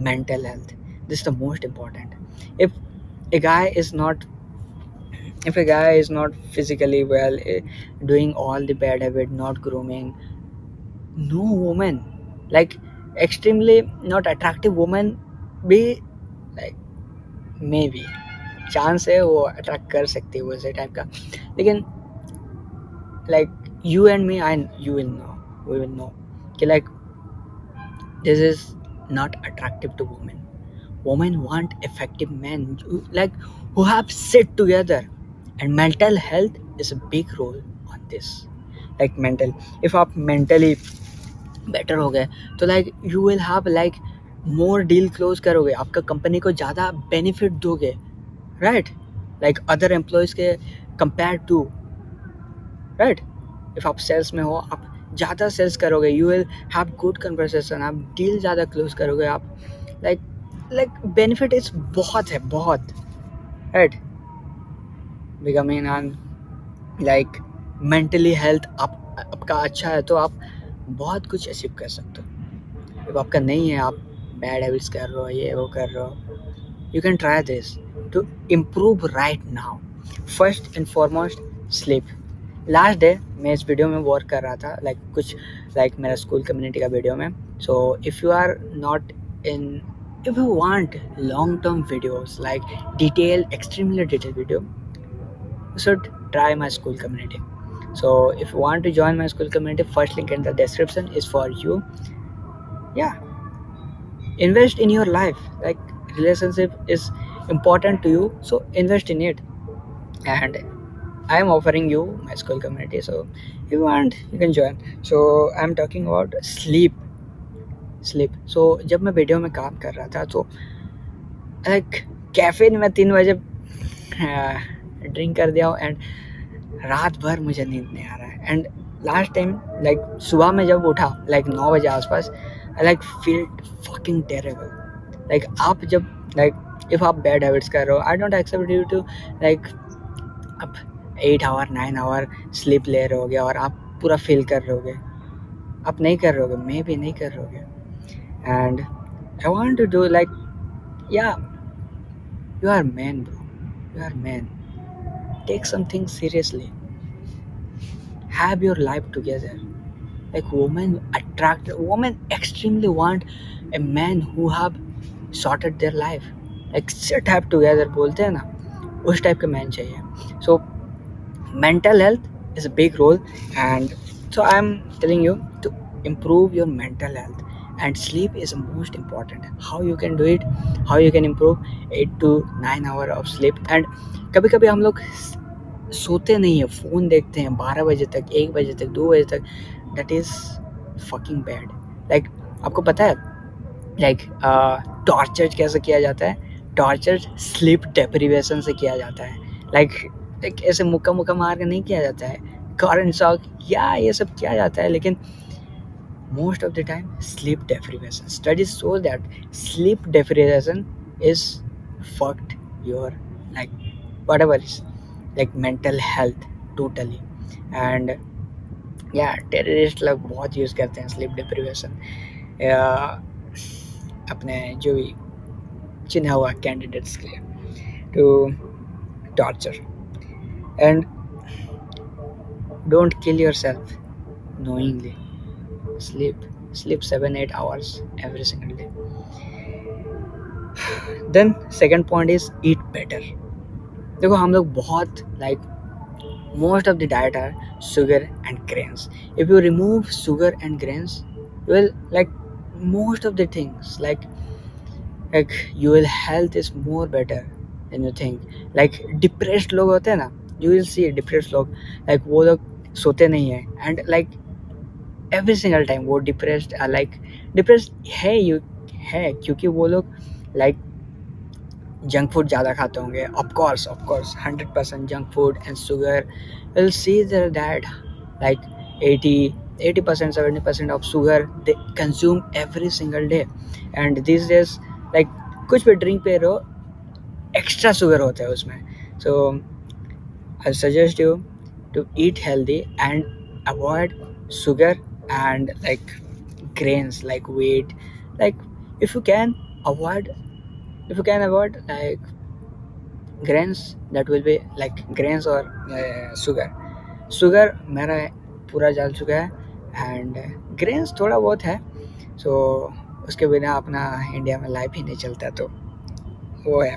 mental health. This is the most important. If a guy is not if a guy is not physically well, doing all the bad habit, not grooming, no woman, like extremely not attractive woman भी, like maybe chance है वो attract कर सकती है वैसे type का, लेकिन like you and me, I you will know, we will know कि like this is not attractive to women. Women want effective men like who have sit together, and mental health is a big role on this. Like mental, if आप mentally better हो गए तो like you will have like more deal close करोगे, आपका company को ज़्यादा benefit दोगे, right, like other employees के कंपेयर टू, राइट। इफ़ आप सेल्स में हो, आप ज़्यादा सेल्स करोगे, you will have good conversation, आप डील ज़्यादा क्लोज करोगे, आप लाइक लाइक बेनिफिट इज बहुत है, बहुत, right. Becoming an like mentally health आप आपका अच्छा है तो आप बहुत कुछ अचीव कर सकते हो। जब आपका नहीं है, आप बैड हैबिट्स कर रहे हो, ये वो कर रहे हो, you can try this to improve right now. First and foremost, sleep. Last day मैं इस वीडियो में वर्क कर रहा था, लाइक कुछ लाइक मेरा स्कूल कम्युनिटी का वीडियो में। So if you are not in, if you want long term videos like detailed, extremely detailed video, you should try my school community. So if you want to join my school community, first link in the description is for you. Yeah, invest in your life, like relationship is important to you, so invest in it. And I am offering you my school community, so if you want you can join. So I'm talking about sleep. So जब मैं video में काम कर रहा था तो like caffeine में 3 बजे ड्रिंक कर दिया हूँ, एंड रात भर मुझे नींद नहीं आ रहा है। एंड लास्ट टाइम लाइक सुबह में जब उठा लाइक 9 बजे आसपास, I like feel fucking terrible. Like आप जब लाइक इफ़ आप बैड हैबिट्स कर रहे हो, I don't accept you to like आप 8 आवर 9 आवर स्लीप ले रहे होगे और आप पूरा फील कर रहे होगे, आप नहीं कर रहे होगे, मे भी नहीं कर रहे होगे। And I want to do like, yeah you are man, bro, you are man, take something seriously, have your life together. Like women extremely want a man who have sorted their life, like sit have together बोलते हैं ना, उस type का man चाहिए। So mental health is a big role, and so I'm telling you to improve your mental health, and sleep is the most important. How you can do it, how you can improve 8 to 9 hour of sleep। and कभी कभी हम लोग सोते नहीं है, phone देखते हैं 12 बजे तक, 1 बजे तक, 2 बजे तक, that is fucking bad. Like आपको पता है लाइक टॉर्चर कैसे किया जाता है? टॉर्चर स्लीप डेप्रिवेशन से किया जाता है। लाइक ऐसे मुक्का मुक्का मार के नहीं किया जाता है, करंट शॉक या ये सब किया जाता है, लेकिन most of the time sleep deprivation, studies show that sleep deprivation is fucked your like whatever is like mental health totally। and yeah, terrorist लोग बहुत यूज़ करते हैं स्लीप डिप्रिवेशन अपने जो भी चुने हुआ कैंडिडेट्स के लिए to torture. And don't kill yourself knowingly, sleep 7-8 hours every single day। then second point is eat better। देखो हम लोग बहुत like most of the diet are sugar and grains। if you remove sugar and grains, you will like most of the things like your health is more better than you think। like depressed लोग होते हैं ना, you will see depressed लोग, like वो लोग सोते नहीं है, and like every single time वो डिप्रेस्ड है क्योंकि वो लोग लाइक जंक फूड ज़्यादा खाते होंगे। Of course 100% junk food and sugar will see that like 80% 70% of sugar they consume every single day. And this days like कुछ भी ड्रिंक पे रहो एक्स्ट्रा शुगर होता है उसमें। So I suggest you to eat healthy and avoid sugar and like grains like wheat। like if you can avoid, if you can avoid like grains, that will be like grains or sugar मेरा पूरा जल चुका है and grains थोड़ा बहुत है, सो उसके बिना अपना इंडिया में लाइफ ही नहीं चलता, तो वो है।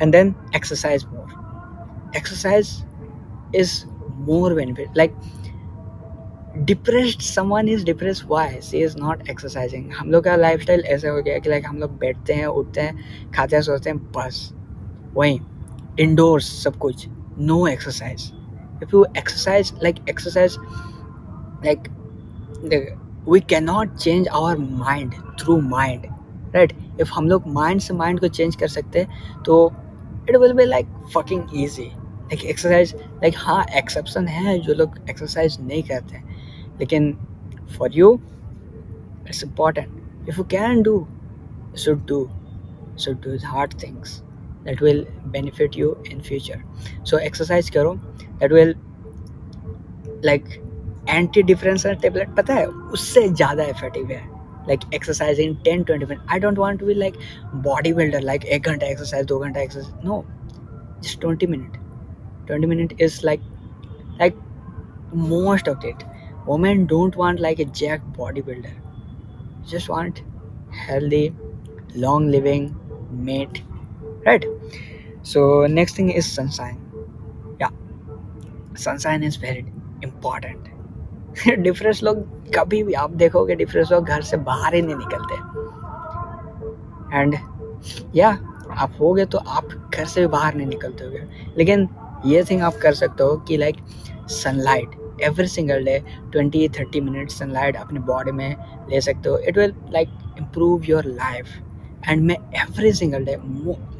And then exercise more, exercise is more benefit, like depressed, someone is depressed, why she is not exercising? हम लोग का लाइफस्टाइल ऐसा हो गया कि लाइक हम लोग बैठते हैं, उठते हैं, खाते हैं, सोचते हैं, बस वहीं इंडोर्स सब कुछ, no exercise. If you exercise like we cannot change our mind through mind, right? if हम लोग माइंड से माइंड को चेंज कर सकते हैं तो it will be like fucking easy. Like exercise, like हाँ एक्सेप्शन है जो लोग एक्सरसाइज नहीं करते हैं, लेकिन for you it's important, if you can do should do should do hard things that will benefit you in future. So exercise करो, that will like anti differential tablet पता है उससे ज़्यादा इफेक्टिव है। Like exercising 10-20 minute, I don't want to be like body builder, like 1 घंटा exercise, 2 घंटा exercise, no, just 20 minute. 20 minute is like most of it, women don't want like a jack bodybuilder, just want healthy, long living mate, right? So next thing is sunshine. Yeah, sunshine is very important. Difference लोग कभी भी आप देखोगे, difference लोग घर से बाहर ही नहीं निकलते, एंड या आप होगे तो आप घर से भी बाहर नहीं निकलते होगे, लेकिन ये थिंग आप कर सकते हो कि like sunlight every single day 20-30 minute sunlight अपने बॉडी में ले सकते हो, it will like improve your life. And मैं एवरी सिंगल डे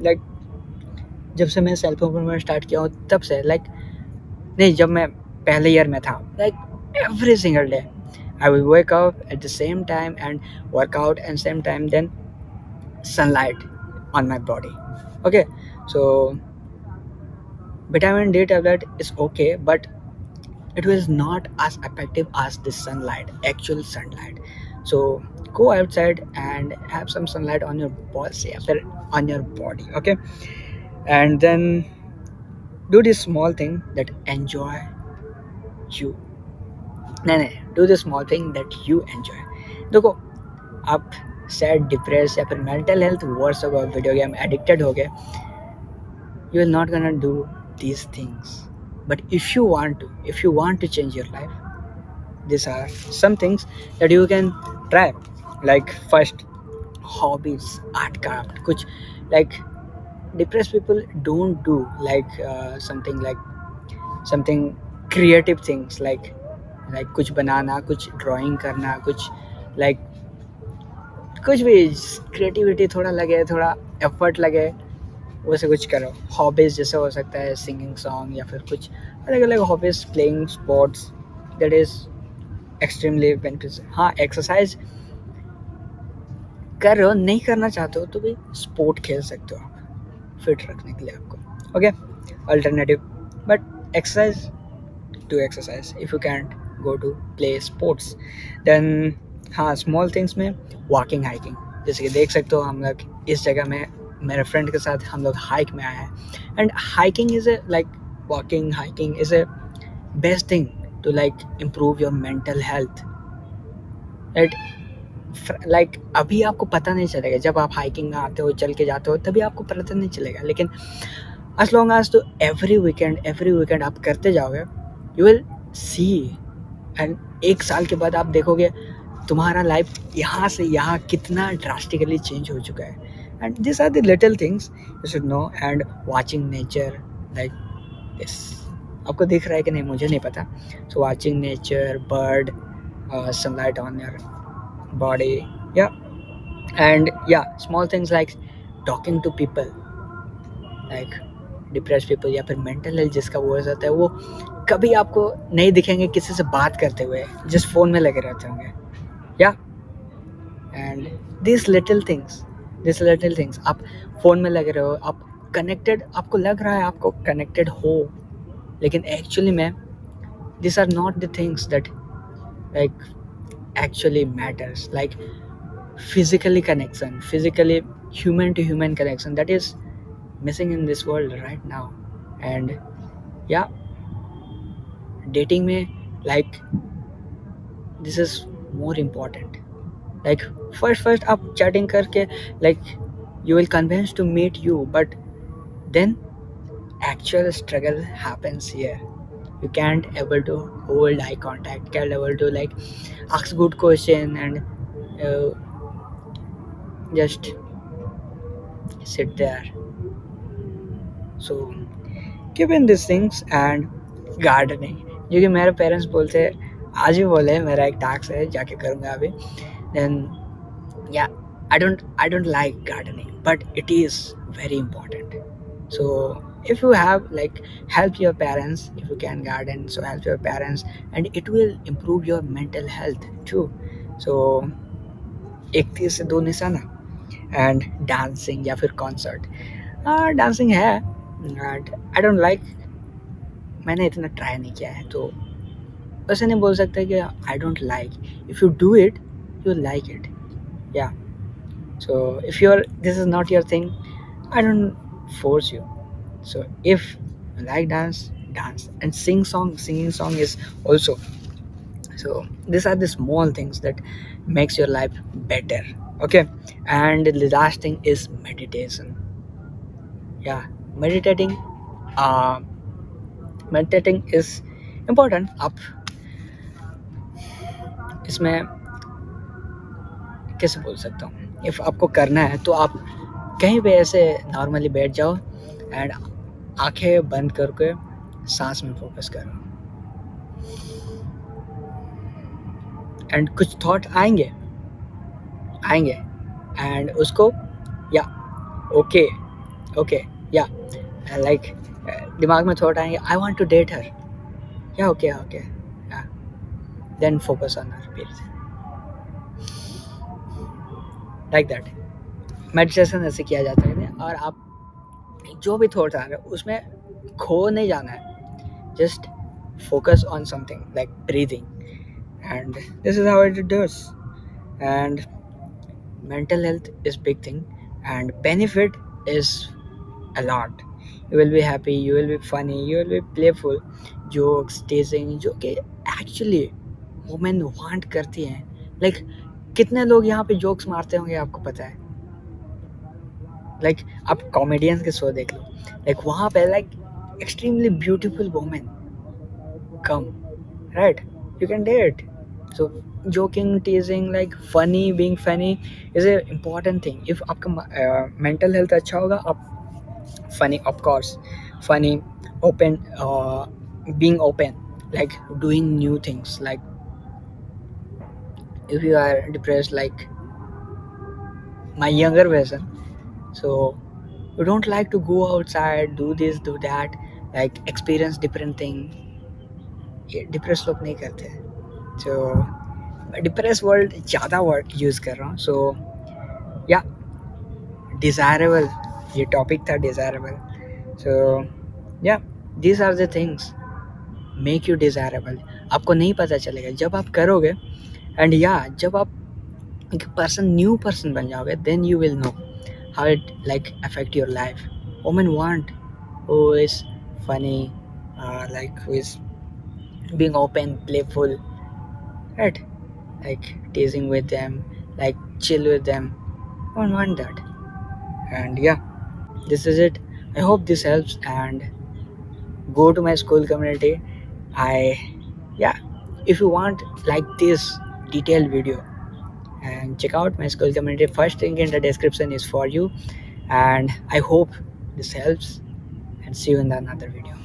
लाइक जब से मैं सेल्फ इम्प्रूवमेंट स्टार्ट किया हूँ तब से, लाइक नहीं, जब मैं पहले ईयर में था, like every single day I will wake up at the same time and work out and same time, then sunlight on my body. Okay, so vitamin D tablet is okay, but it was not as effective as the sunlight, actual sunlight. So go outside and have some sunlight on your body, on your body, okay? And then do this small thing that enjoy you, नहीं, do the small thing that you enjoy. देखो आप sad, depress या फिर mental health verse हो गए, video game addicted हो गए, you will not gonna do these things. But if you want to change your life, these are some things that you can try. Like first, hobbies, art craft, कुछ like depressed people don't do like something creative things, like कुछ बनाना, कुछ drawing करना, कुछ like कुछ भी creativity थोड़ा लगे, थोड़ा एफर्ट लगे, वैसे कुछ करो। हॉबीज़ जैसे हो सकता है सिंगिंग सॉन्ग या फिर कुछ अलग अलग hobbies, playing sports, that is extremely beneficial. हाँ, एक्सरसाइज कर रहे हो, नहीं करना चाहते हो तो भी स्पोर्ट खेल सकते हो आप, फिट रखने के लिए आपको, okay, alternative. But exercise, do exercise if you can't go to play sports, then हाँ स्मॉल थिंग्स में वॉकिंग, हाइकिंग, जैसे कि देख सकते हो हम लोग इस जगह में मेरे फ्रेंड के साथ हम लोग हाइक में आए हैं, and hiking is a like walking, hiking is a best thing to like improve your mental health, right? Like अभी आपको पता नहीं चलेगा, जब आप हाइकिंग में आते हो, चल के जाते हो, तभी आपको पता नहीं चलेगा, लेकिन as long as तो एवरी वीकेंड आप करते जाओगे, यू विल सी, एंड 1 साल के बाद आप देखोगे तुम्हारा लाइफ यहाँ से यहाँ कितना ड्रास्टिकली चेंज हो चुका है। And this are the little things you should know. And watching nature like this, आपको दिख रहा है कि नहीं मुझे नहीं पता। So watching nature, bird, sunlight on your body, या एंड या small things like talking to people, like depress people या फिर मेंटल हेल्थ जिसका वो होता है, वो कभी आपको नहीं दिखेंगे किसी से बात करते हुए, जस्ट फ़ोन में लगे रहते होंगे, या एंड दिस लिटिल थिंग्स आप फ़ोन में लगे रहो, आप कनेक्टेड, आपको लग रहा है आपको कनेक्टेड हो, लेकिन एक्चुअली में this are not the things that like actually matters, like physically connection, physically human to human connection that is missing in this world right now. And yeah, dating में like this is more important. Like first आप chatting करके like you will convince to meet you, but then actual struggle happens here. You can't able to hold eye contact, can't able to like ask good question and uh, just sit there. So given these things and gardening, जो कि मेरे parents बोलते हैं, आज भी बोले मेरा एक टास्क है जाके करूँगा अभी. Then yeah, I don't like gardening, but it is very important. So if you have like help your parents, if you can garden, so help your parents, and it will improve your mental health too. So एक तीर से दो निशाना. And dancing या फिर concert, dancing है but I don't like, मैंने इतना ट्राई नहीं किया है, तो वैसे नहीं बोल सकते कि I don't like. If you do it you like it. या so if you're this is not your thing, I don't force you. So if you like dance, dance, and singing song is also. So these are the small things that makes your life better. Okay, and the last thing is meditation. Yeah, meditating, uh meditating is important. आप इसमें कैसे बोल सकता हूँ, if आपको करना है तो आप कहीं पे ऐसे नॉर्मली बैठ जाओ एंड आंखें बंद करके सांस में फोकस करो, एंड कुछ थॉट आएंगे आएंगे एंड उसको या ओके ओके या लाइक दिमाग में थॉट आएंगे I want to date her, yeah okay okay yeah then focus on her please, like that. Meditation ऐसे किया जाता है और आप जो भी थॉट आ रहे हैं उसमें खो नहीं जाना है, just focus on something like breathing, and this is how it does. And mental health is big thing, and benefit is a lot. You will be happy, you will be funny, you will be playful, jokes, teasing, जो कि actually women want करती हैं. like कितने लोग यहाँ पे jokes मारते होंगे आपको पता है. आप कॉमेडियंस के शो देख लो, वहाँ पे extremely beautiful women come, right, you can date. So joking, teasing, funny, being funny is a important thing. if आपका mental health अच्छा होगा, आप funny, of course, funny, open, being open, doing new things. If you are depressed like my younger version, so you don't like to go outside, do this, do that, experience different thing. ये depress लोग नहीं करते. So depress word ज़्यादा word use कर रहा हूँ. सो या desirable, ये टॉपिक था desirable. So yeah these are the things make you desirable. आपको नहीं पता चलेगा जब आप करोगे, एंड या जब आप एक न्यू पर्सन बन जाओगे, then you will know how it affect your life. Women want who is funny, who is being open, playful, right, teasing with them, chill with them. I don't want that. And yeah, this is it. I hope this helps, and go to my school community. Yeah, if you want this detailed video, and check out my school community. First link in the description is for you, and I hope this helps, and see you in the another video.